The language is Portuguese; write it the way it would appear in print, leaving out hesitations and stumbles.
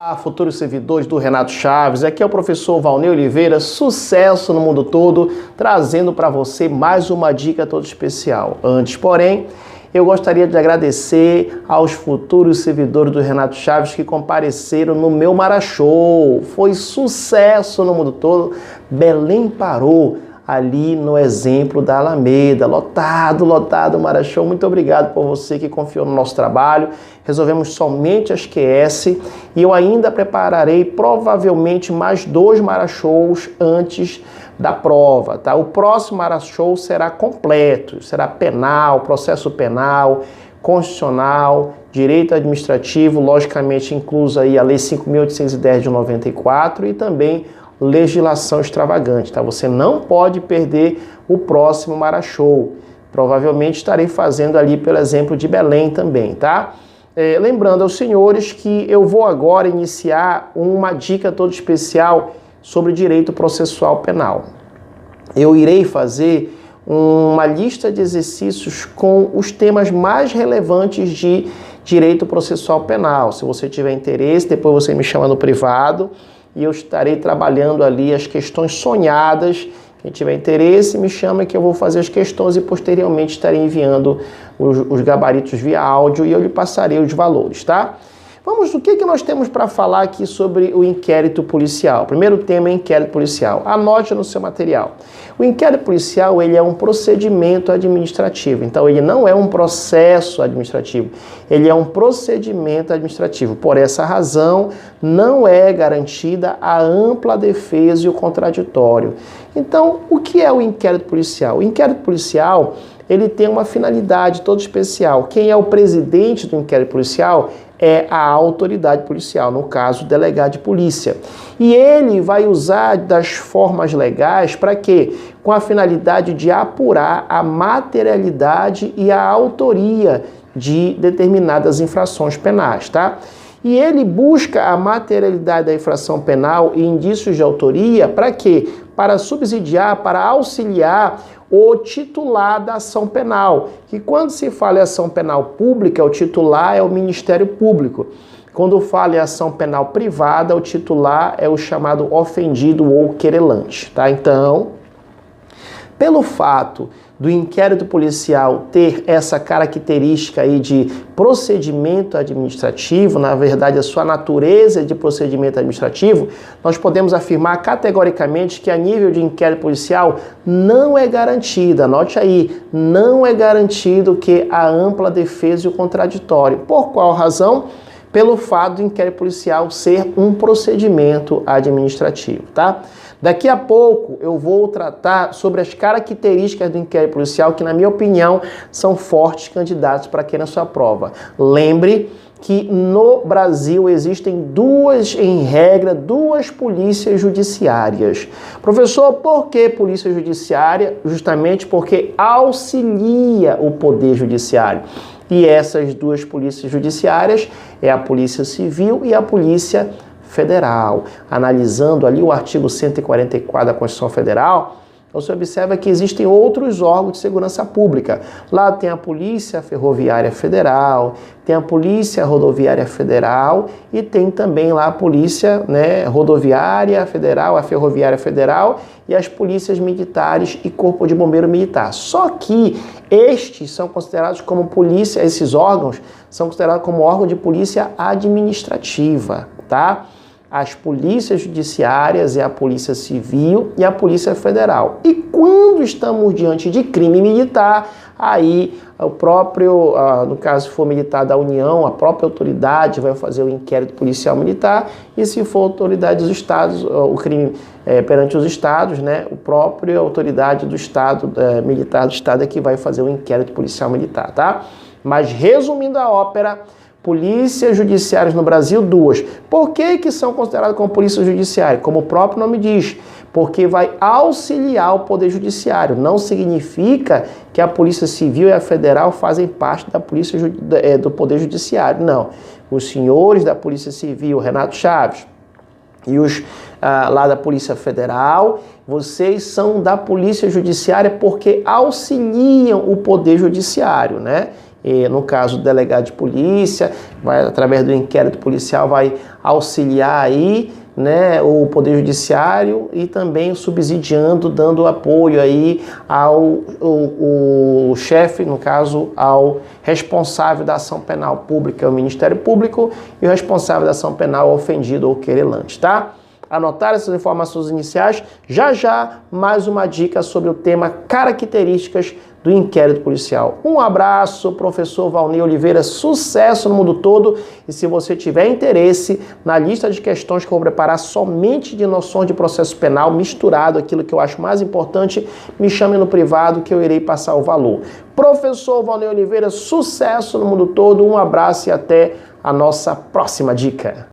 Olá, futuros servidores do Renato Chaves, aqui é o professor Valnei Oliveira, sucesso no mundo todo, trazendo para você mais uma dica toda especial. Antes, porém, eu gostaria de agradecer aos futuros servidores do Renato Chaves que compareceram no meu Marashow. Foi sucesso no mundo todo, Belém parou ali no exemplo da Alameda, lotado o Marashow. Muito obrigado por você que confiou no nosso trabalho. Resolvemos somente as QS e eu ainda prepararei provavelmente mais 2 Marashows antes da prova, tá? O próximo Marashow será completo, será penal, processo penal, constitucional, direito administrativo, logicamente incluso aí a Lei 5.810 de 94 e também legislação extravagante, tá? Você não pode perder o próximo Marashow. Provavelmente estarei fazendo ali pelo exemplo de Belém também, tá? Lembrando aos senhores que eu vou agora iniciar uma dica toda especial sobre direito processual penal. Eu irei fazer uma lista de exercícios com os temas mais relevantes de direito processual penal. Se você tiver interesse, depois você me chama no privado e eu estarei trabalhando ali as questões sonhadas. Quem tiver interesse, me chama que eu vou fazer as questões e posteriormente estarei enviando os gabaritos via áudio e eu lhe passarei os valores, tá? Vamos, o que nós temos para falar aqui sobre o inquérito policial? Primeiro tema é inquérito policial. Anote no seu material. O inquérito policial, ele é um procedimento administrativo. Então, ele não é um processo administrativo. Ele é um procedimento administrativo. Por essa razão, não é garantida a ampla defesa e o contraditório. Então, o que é o inquérito policial? O inquérito policial, ele tem uma finalidade toda especial. Quem é o presidente do inquérito policial é a autoridade policial, no caso, o delegado de polícia. E ele vai usar das formas legais para quê? Com a finalidade de apurar a materialidade e a autoria de determinadas infrações penais, tá? E ele busca a materialidade da infração penal e indícios de autoria para quê? Para subsidiar, para auxiliar o titular da ação penal. Que quando se fala em ação penal pública, o titular é o Ministério Público. Quando fala em ação penal privada, o titular é o chamado ofendido ou querelante, tá? Então, pelo fato do inquérito policial ter essa característica aí de procedimento administrativo, na verdade a sua natureza de procedimento administrativo, nós podemos afirmar categoricamente que a nível de inquérito policial não é garantida, anote aí, não é garantido que a ampla defesa e o contraditório. Por qual razão? Pelo fato do inquérito policial ser um procedimento administrativo, tá? Daqui a pouco eu vou tratar sobre as características do inquérito policial que, na minha opinião, são fortes candidatos para quem na sua prova. Lembre que no Brasil existem em regra, duas polícias judiciárias. Professor, por que polícia judiciária? Justamente porque auxilia o poder judiciário. E essas duas polícias judiciárias é a Polícia Civil e a Polícia Federal. Analisando ali o artigo 144 da Constituição Federal, você observa que existem outros órgãos de segurança pública. Lá tem a Polícia Ferroviária Federal, tem a Polícia Rodoviária Federal e tem também lá a Polícia Rodoviária Federal, a Ferroviária Federal e as polícias militares e Corpo de Bombeiro Militar. Só que estes são considerados como polícia, esses órgãos são considerados como órgão de polícia administrativa, tá? As polícias judiciárias é a Polícia Civil e a Polícia Federal. E quando estamos diante de crime militar, aí o próprio, no caso se for militar da União, a própria autoridade vai fazer o inquérito policial militar e se for autoridade dos estados, o crime perante os estados, a própria autoridade do estado, militar do estado é que vai fazer o inquérito policial militar, tá? Mas resumindo a ópera, polícias judiciárias no Brasil, duas. Por que são consideradas como polícia judiciária? Como o próprio nome diz, porque vai auxiliar o Poder Judiciário. Não significa que a Polícia Civil e a Federal fazem parte da polícia do Poder Judiciário. Não. Os senhores da Polícia Civil, Renato Chaves, e os lá da Polícia Federal, vocês são da Polícia Judiciária porque auxiliam o Poder Judiciário, no caso do delegado de polícia, vai através do inquérito policial, vai auxiliar aí, né, o Poder Judiciário e também subsidiando, dando apoio aí ao o chefe, no caso, ao responsável da ação penal pública, o Ministério Público, e o responsável da ação penal ofendido ou querelante, tá? Anotar essas informações iniciais, já mais uma dica sobre o tema características do inquérito policial. Um abraço, professor Valnei Oliveira, sucesso no mundo todo, e se você tiver interesse na lista de questões que eu vou preparar somente de noções de processo penal, misturado aquilo que eu acho mais importante, me chame no privado que eu irei passar o valor. Professor Valnei Oliveira, sucesso no mundo todo, um abraço e até a nossa próxima dica.